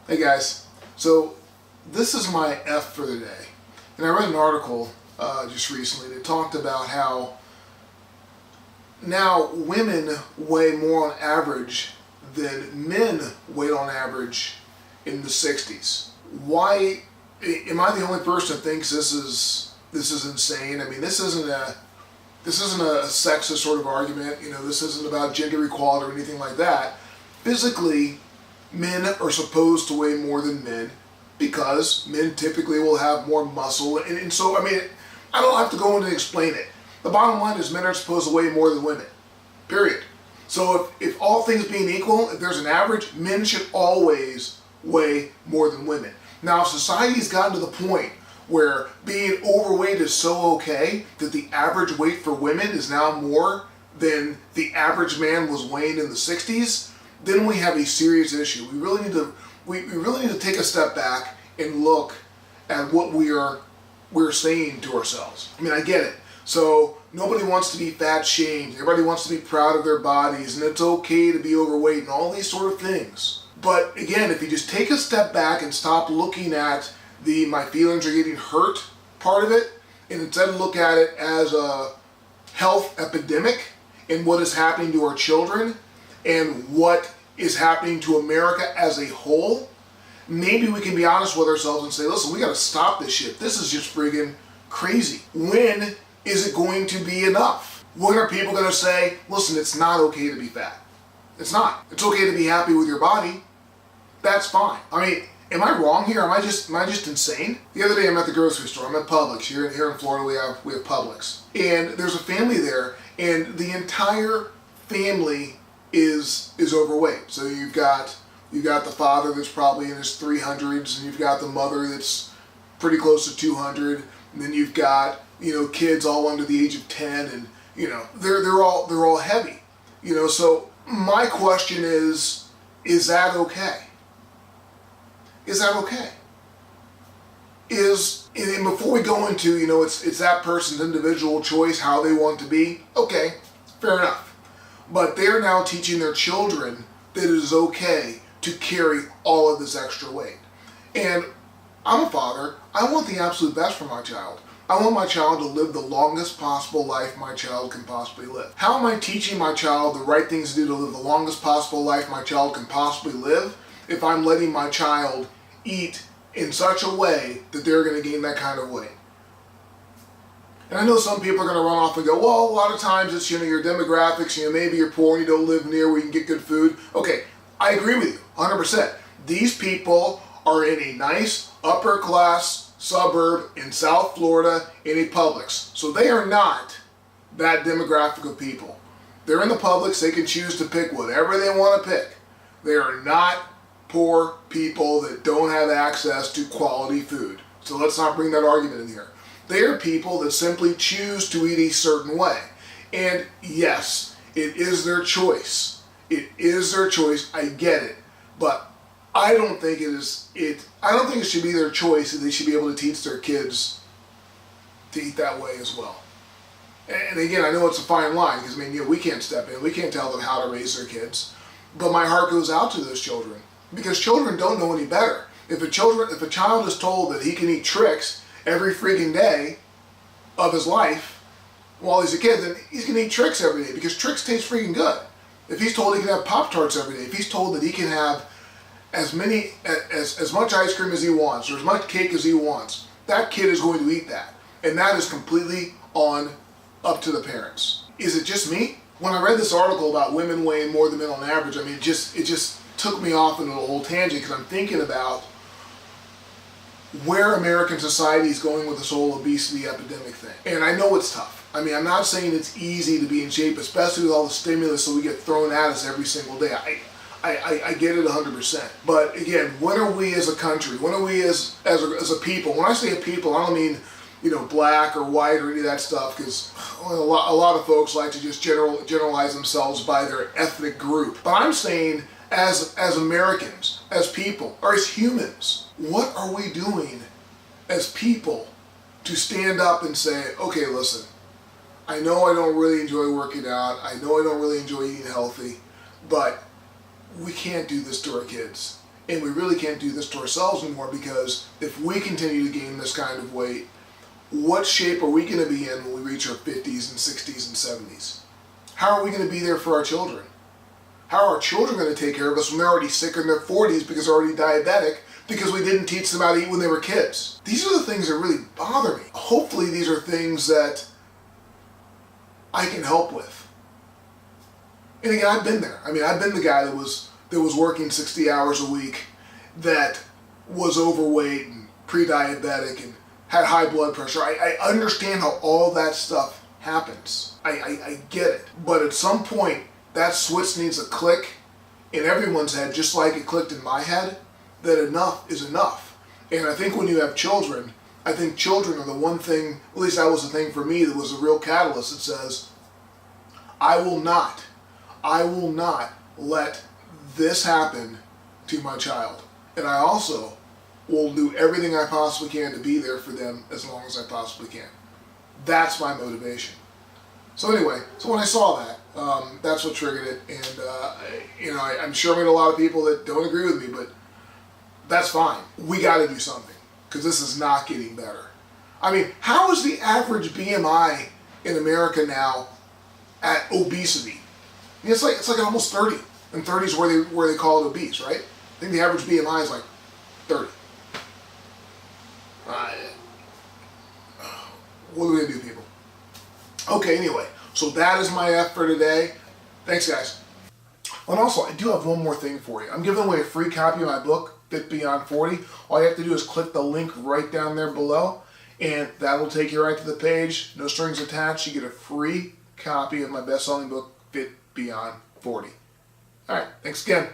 Hey guys, so this is my F for the day. And I read an article just recently that talked about how now women weigh more on average than men weighed on average in the 60s. Why am I the only person that thinks this is insane? I mean, this isn't a sexist sort of argument. You know, this isn't about gender equality or anything like that. Physically, men are supposed to weigh more than men because men typically will have more muscle. And so, I mean, I don't have to go in and explain it. The bottom line is men are supposed to weigh more than women, period. So if all things being equal, if there's an average, men should always weigh more than women. Now, if society's gotten to the point where being overweight is so okay that the average weight for women is now more than the average man was weighing in the 60s, then we have a serious issue. We really need to take a step back and look at what we're saying to ourselves. I mean, I get it. So nobody wants to be fat shamed. Everybody wants to be proud of their bodies, and it's okay to be overweight and all these sort of things. But again, if you just take a step back and stop looking at the my feelings are getting hurt part of it, and instead look at it as a health epidemic and what is happening to our children and what is happening to America as a whole, maybe we can be honest with ourselves and say, listen, we got to stop this shit. This is just friggin' crazy. When is it going to be enough? When are people going to say, listen, it's not okay to be fat? It's not. It's okay to be happy with your body. That's fine. I mean, am I wrong here? Am I just insane? The other day I'm at the grocery store. I'm at Publix. Here in Florida we have Publix. And there's a family there, and the entire family is overweight. So you've got the father that's probably in his 300s, and you've got the mother that's pretty close to 200, and then you've got, you know, kids all under the age of 10, and you know, they're all heavy. You know, so my question is that okay? Is that okay? And before we go into, you know, it's that person's individual choice how they want to be, okay, fair enough. But they're now teaching their children that it is okay to carry all of this extra weight. And I'm a father. I want the absolute best for my child. I want my child to live the longest possible life my child can possibly live. How am I teaching my child the right things to do to live the longest possible life my child can possibly live if I'm letting my child eat in such a way that they're going to gain that kind of weight? And I know some people are going to run off and go, well, a lot of times it's, you know, your demographics, you know, maybe you're poor and you don't live near where you can get good food. Okay, I agree with you, 100%. These people are in a nice upper class suburb in South Florida in a Publix. So they are not that demographic of people. They're in the Publix, they can choose to pick whatever they want to pick. They are not poor people that don't have access to quality food. So let's not bring that argument in here. They are people that simply choose to eat a certain way. And yes, it is their choice. It is their choice. I get it. But I don't think I don't think it should be their choice, and they should be able to teach their kids to eat that way as well. And again, I know it's a fine line because, I mean, you know, we can't step in. We can't tell them how to raise their kids. But my heart goes out to those children because children don't know any better. If a child is told that he can eat Trix every freaking day of his life while he's a kid, then he's going to eat Trix every day because Trix taste freaking good. If he's told he can have Pop-Tarts every day, if he's told that he can have as much ice cream as he wants or as much cake as he wants, that kid is going to eat that. And that is completely up to the parents. Is it just me? When I read this article about women weighing more than men on average, I mean, it just took me off into a whole tangent because I'm thinking about where American society is going with this whole obesity epidemic thing. And I know it's tough. I mean, I'm not saying it's easy to be in shape, especially with all the stimulus that we get thrown at us every single day. I get it 100%. But again, when are we as a country, when are we as a people, when I say a people, I don't mean, you know, black or white or any of that stuff, because a lot of folks like to just generalize themselves by their ethnic group. But I'm saying as Americans, as people, or as humans, what are we doing as people to stand up and say, okay, listen, I know I don't really enjoy working out, I know I don't really enjoy eating healthy, but we can't do this to our kids. And we really can't do this to ourselves anymore, because if we continue to gain this kind of weight, what shape are we going to be in when we reach our 50s and 60s and 70s? How are we going to be there for our children? How are our children going to take care of us when they're already sick in their 40s because they're already diabetic, because we didn't teach them how to eat when they were kids? These are the things that really bother me. Hopefully these are things that I can help with. And again, I've been there. I mean, I've been the guy that was working 60 hours a week, that was overweight and pre-diabetic and had high blood pressure. I understand how all that stuff happens. I get it. But at some point, that switch needs to click in everyone's head, just like it clicked in my head, that enough is enough. And I think when you have children, I think children are the one thing, at least that was the thing for me, that was a real catalyst that says, I will not let this happen to my child. And I also will do everything I possibly can to be there for them as long as I possibly can. That's my motivation. So anyway, so when I saw that, that's what triggered it. And I'm sure I met a lot of people that don't agree with me, but that's fine. We got to do something, because this is not getting better. I mean, how is the average BMI in America now at obesity? I mean, it's like almost 30, and 30 is where they call it obese, right? I think the average BMI is like 30. What are we gonna do, people? Okay, anyway, so that is my F for today. Thanks, guys. And also, I do have one more thing for you. I'm giving away a free copy of my book, Fit Beyond 40. All you have to do is click the link right down there below, and that will take you right to the page. No strings attached. You get a free copy of my best-selling book, Fit Beyond 40. All right, thanks again.